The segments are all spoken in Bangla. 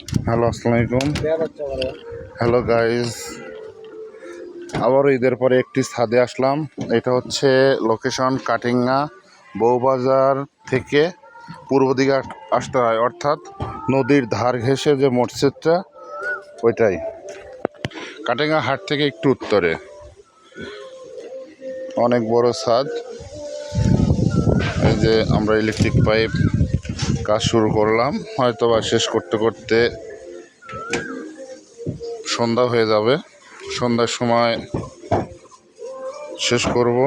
হ্যালো, আসসালামু আলাইকুম। হ্যালো গাইজ, আবার ঈদের পরে একটি ছাদে আসলাম। এটা হচ্ছে লোকেশন কাটিঙ্গা বউবাজার থেকে পূর্ব দিকে আসতে হয়, অর্থাৎ নদীর ধার ঘেঁষে যে মসজিদটা ওইটাই। কাটিঙ্গা হাট থেকে একটু উত্তরে। অনেক বড় ছাদ। এই যে আমরা ইলেকট্রিক পাইপ কাজ শুরু করলাম, হয়তো বা শেষ করতে করতে সন্ধ্যা হয়ে যাবে। সন্ধ্যার সময় শেষ করব।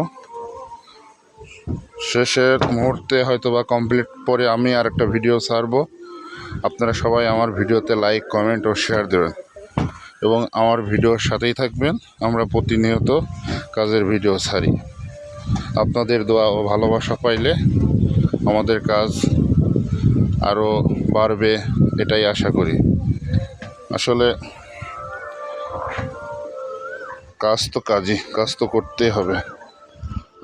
শেষের মুহূর্তে হয়তো বা কমপ্লিট পরে আমি আর একটা ভিডিও ছাড়ব। আপনারা সবাই আমার ভিডিওতে লাইক, কমেন্ট ও শেয়ার দেবেন এবং আমার ভিডিওর সাথেই থাকবেন। আমরা প্রতিনিয়ত কাজের ভিডিও ছাড়ি। আপনাদের দোয়া ও ভালোবাসা পাইলে আমাদের কাজ আরও বাড়বে, এটাই আশা করি। আসলে কাজ তো করতেই হবে।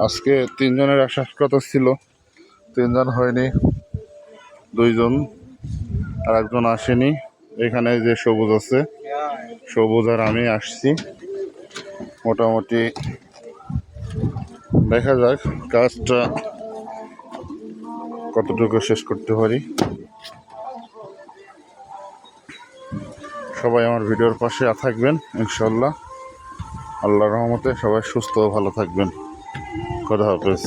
আজকে 3 জনের আসার কথা ছিল, 3 জন হয়নি, 2 জন আর একজন আসেনি। এখানে যে সবুজ আছে, সবুজ আর আমি আসছি। মোটামুটি দেখা যাক কাজটা কতটুকু শেষ করতে পারি। সবাই আমার ভিডিওর পাশে থাকবেন ইনশাল্লাহ। আল্লাহর রহমতে সবাই সুস্থ ও ভালো থাকবেন। খোদা হাফেজ।